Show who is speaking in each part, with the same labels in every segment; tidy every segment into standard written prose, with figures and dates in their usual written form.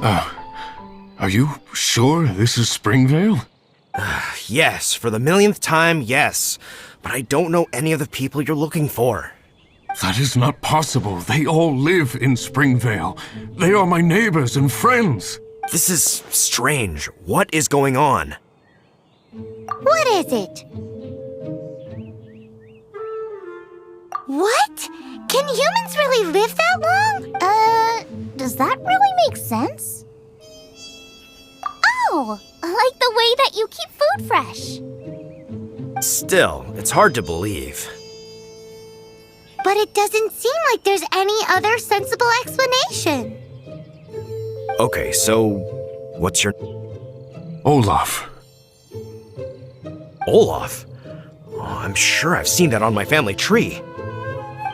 Speaker 1: Are you sure this is Springvale?
Speaker 2: Yes, for the millionth time, yes. But I don't know any of the people you're looking for.
Speaker 1: That is not possible. They all live in Springvale. They are my neighbors and friends.
Speaker 2: This is strange. What is going on?
Speaker 3: What is it? What? Can humans really live that long? Does that really make sense? Oh, like the way that you keep food fresh.
Speaker 2: Still, it's hard to believe.
Speaker 3: But it doesn't seem like there's any other sensible explanation.
Speaker 2: Okay, so what's your...
Speaker 1: Olaf.
Speaker 2: Olaf? Oh, I'm sure I've seen that on my family tree.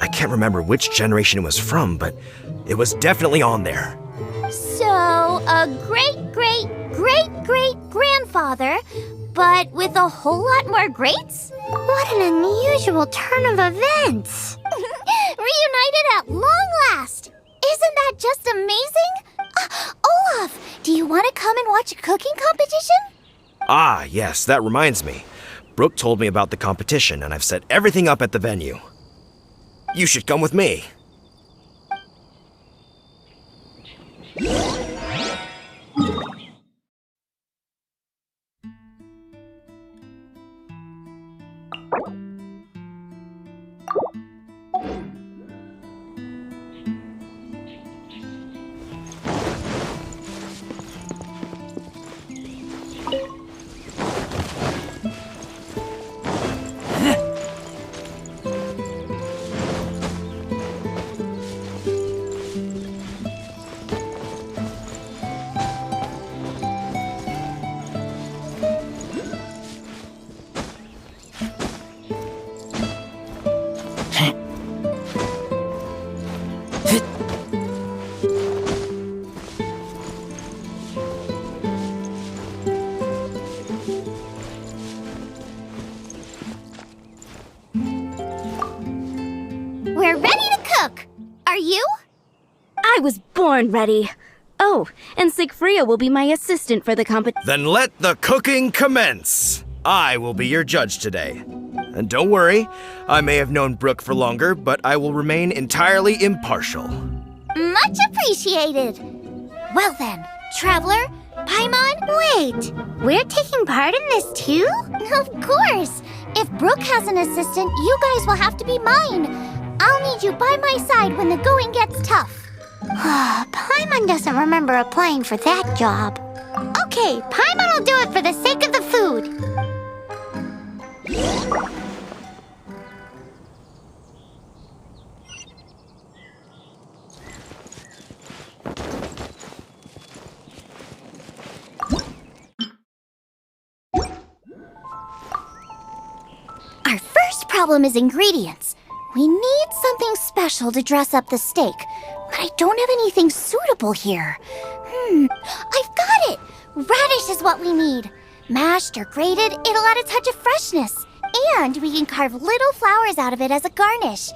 Speaker 2: I can't remember which generation it was from, but it was definitely on there.
Speaker 3: So, a great-great-great-great-grandfather, but with a whole lot more greats? What an unusual turn of events! Reunited at long last! Isn't that just amazing? Olaf, do you want to come and watch a cooking competition?
Speaker 2: Ah, yes, that reminds me. Brooke told me about the competition, and I've set everything up at the venue. You should come with me.
Speaker 3: We're ready to cook! Are you?
Speaker 4: I was born ready. Oh, and Sigfria will be my assistant for the competition.
Speaker 2: Then let the cooking commence. I will be your judge today. And don't worry, I may have known Brooke for longer, but I will remain entirely impartial.
Speaker 3: Much appreciated! Well then, Traveler, Paimon, wait! We're taking part in this too? Of course! If Brooke has an assistant, you guys will have to be mine. I'll need you by my side when the going gets tough. Paimon doesn't remember applying for that job. Okay, Paimon will do it for the sake of the food. Our first problem is ingredients. We need something special to dress up the steak, but I don't have anything suitable here. I've got it! Radish is what we need. Mashed or grated, it'll add a touch of freshness. And we can carve little flowers out of it as a garnish.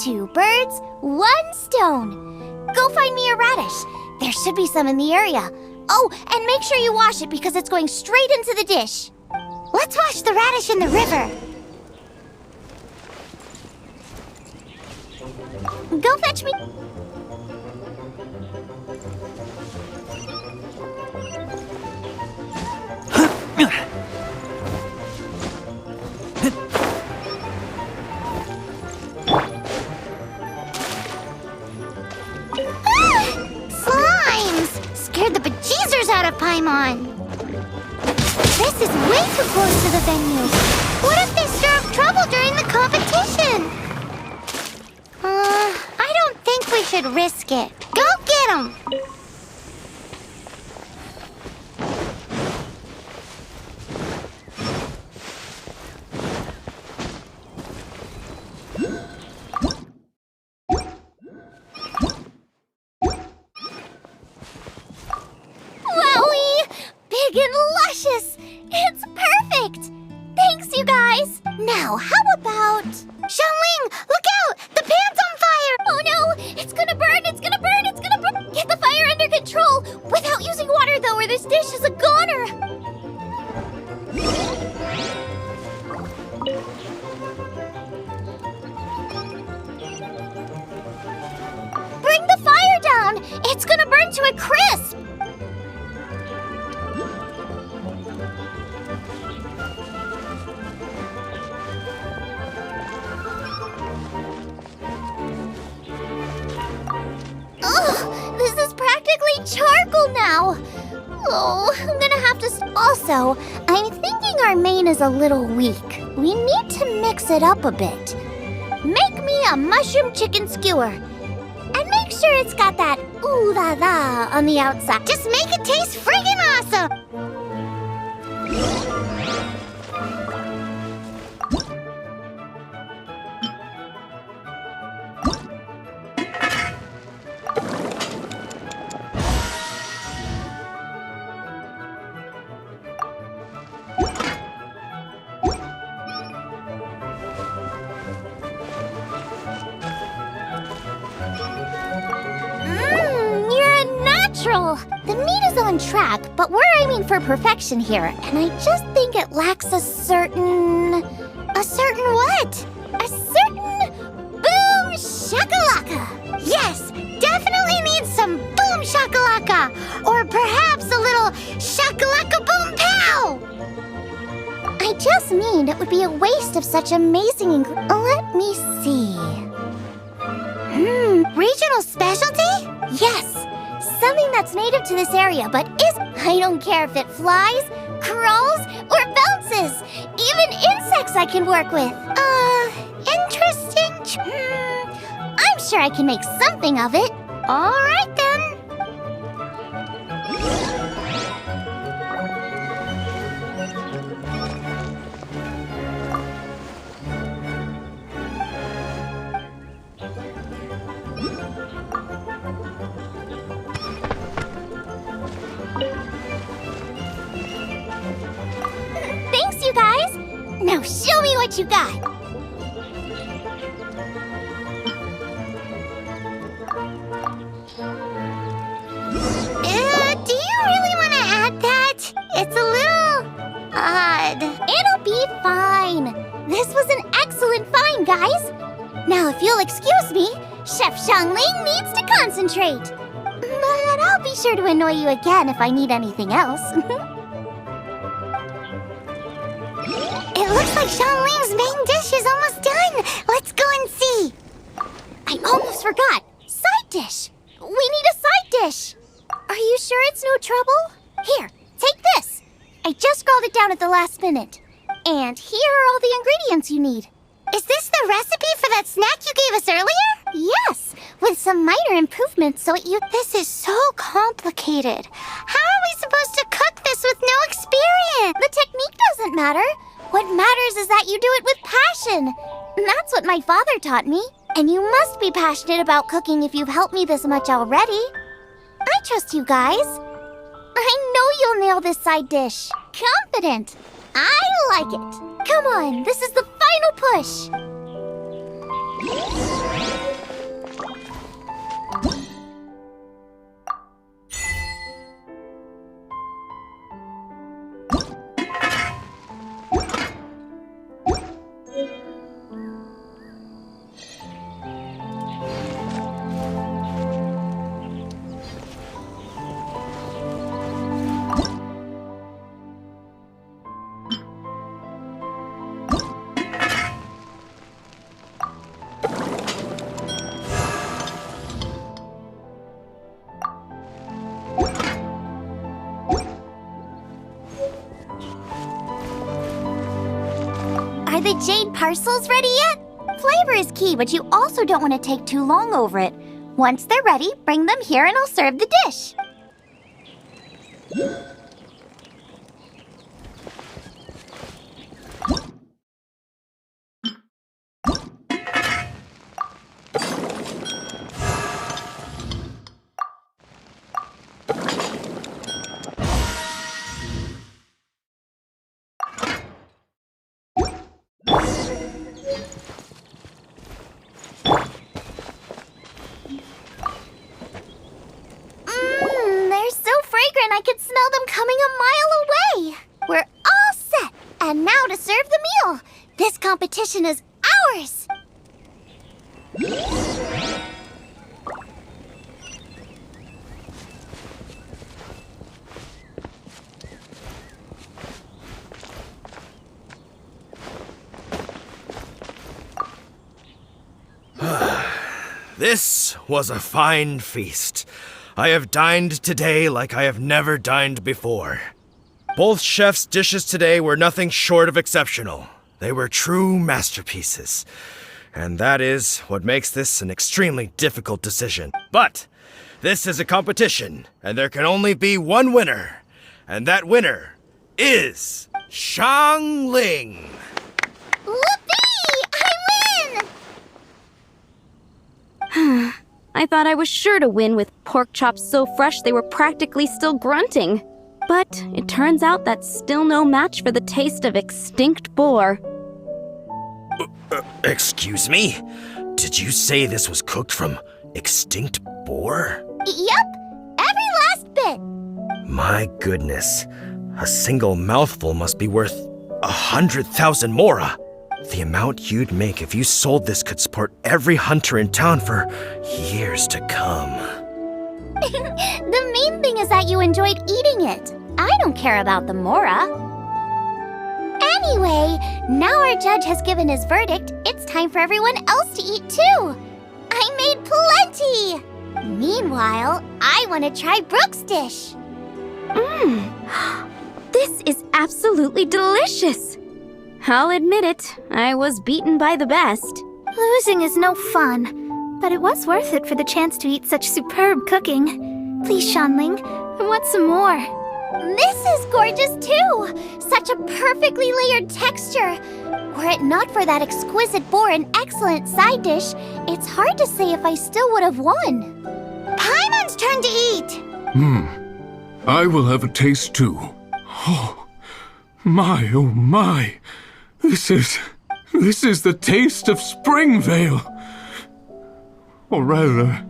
Speaker 3: 2 birds, 1 stone. Go find me a radish. There should be some in the area. Oh, and make sure you wash it because it's going straight into the dish. Let's wash the radish in the river. Go fetch me. Slimes! Scared the bejeezers out of Paimon. This is way too close to the venue. What if they stir up trouble during the competition? I don't think we should risk it. Go get them! Wowie! Big and luscious! It's perfect! Thanks, you guys! Now, how about... Xiangling, look out! The pan's on fire! Oh no! It's gonna burn! It's gonna burn! It's gonna burn! Get the fire under control without using kinda crisp! Ugh, this is practically charcoal now! Oh, I'm gonna have to also, I'm thinking our main is a little weak. We need to mix it up a bit. Make me a mushroom chicken skewer. And make sure it's got that ooh la la on the outside. Just make it taste friggin' awesome! The meat is on track, but we're aiming for perfection here, and I just think it lacks a certain what? A certain boom shakalaka! Yes, definitely needs some boom shakalaka! Or perhaps a little shakalaka boom pow! I just mean it would be a waste of such amazing Let me see. Regional specialty? Yes! Something that's native to this area, but I don't care if it flies, crawls, or bounces. Even insects I can work with. Interesting. I'm sure I can make something of it. All right, then. Thanks, you guys. Now show me what you got. Do you really want to add that? It's a little odd. It'll be fine. This was an excellent find, guys. Now, if you'll excuse me, Chef Xiangling needs to concentrate. But I'll be sure to annoy you again if I need anything else. It looks like Xiangling's main dish is almost done. Let's go and see. I almost forgot. Side dish. We need a side dish. Are you sure it's no trouble? Here, take this. I just scrawled it down at the last minute. And here are all the ingredients you need. Is this the recipe for that snack you gave us earlier? Yes, with some minor improvements so This is so complicated. How are we supposed to cook this with no experience? The technique doesn't matter. What matters is that you do it with passion. That's what my father taught me. And you must be passionate about cooking if you've helped me this much already. I trust you guys. I know you'll nail this side dish. Confident. I like it. Come on, this is the final push. Are the jade parcels ready yet? Flavor is key, but you also don't want to take too long over it. Once they're ready, bring them here and I'll serve the dish. They're so fragrant I could smell them coming a mile away. We're all set. And now to serve the meal. This competition is ours.
Speaker 2: This was a fine feast. I have dined today like I have never dined before. Both chefs' dishes today were nothing short of exceptional. They were true masterpieces. And that is what makes this an extremely difficult decision. But this is a competition, and there can only be one winner. And that winner is Xiangling.
Speaker 3: Whoopee! I win!
Speaker 4: I thought I was sure to win with pork chops so fresh they were practically still grunting. But it turns out that's still no match for the taste of extinct boar.
Speaker 2: Excuse me? Did you say this was cooked from extinct boar?
Speaker 3: Yep, every last bit.
Speaker 2: My goodness. A single mouthful must be worth 100,000 mora. The amount you'd make if you sold this could support every hunter in town for years to come.
Speaker 3: The main thing is that you enjoyed eating it. I don't care about the mora. Anyway, now our judge has given his verdict, it's time for everyone else to eat too. I made plenty! Meanwhile, I want to try Brooke's dish.
Speaker 4: This is absolutely delicious. I'll admit it, I was beaten by the best.
Speaker 5: Losing is no fun, but it was worth it for the chance to eat such superb cooking. Please, Xiangling, I want some more.
Speaker 3: This is gorgeous too! Such a perfectly layered texture. Were it not for that exquisite boar and excellent side dish, it's hard to say if I still would have won. Paimon's turn to eat!
Speaker 1: I will have a taste too. Oh my. This is the taste of Springvale. Or rather,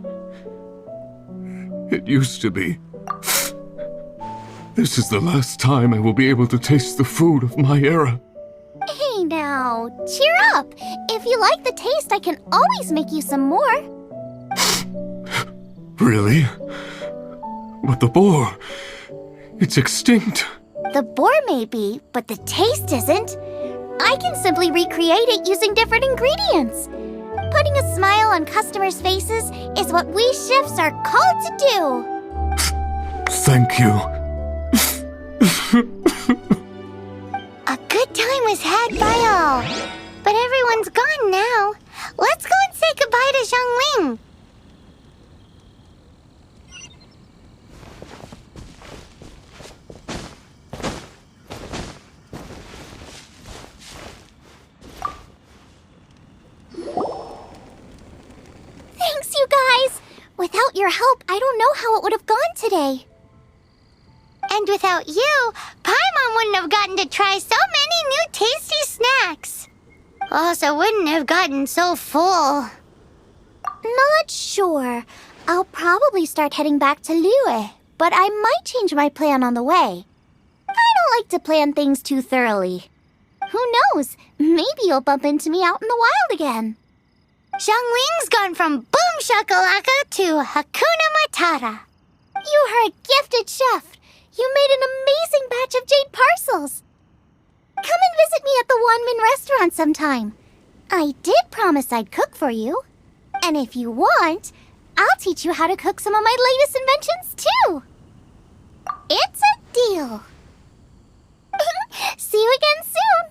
Speaker 1: it used to be. This is the last time I will be able to taste the food of my era.
Speaker 3: Hey now, cheer up! If you like the taste, I can always make you some more.
Speaker 1: Really? But the boar, it's extinct.
Speaker 3: The boar may be, but the taste isn't. I can simply recreate it using different ingredients. Putting a smile on customers' faces is what we chefs are called to do.
Speaker 1: Thank you.
Speaker 3: A good time was had by all, but everyone's gone now. Let's go and say goodbye to Xiangling. Thanks, you guys. Without your help, I don't know how it would have gone today. And without you, Paimon wouldn't have gotten to try so many new tasty snacks. Also wouldn't have gotten so full. Not sure. I'll probably start heading back to Liyue, but I might change my plan on the way. I don't like to plan things too thoroughly. Who knows? Maybe you'll bump into me out in the wild again. Xiangling's gone from boom shakalaka to Hakuna Matata. You are a gifted chef. You made an amazing batch of jade parcels. Come and visit me at the Wanmin restaurant sometime. I did promise I'd cook for you. And if you want, I'll teach you how to cook some of my latest inventions too. It's a deal. See you again soon.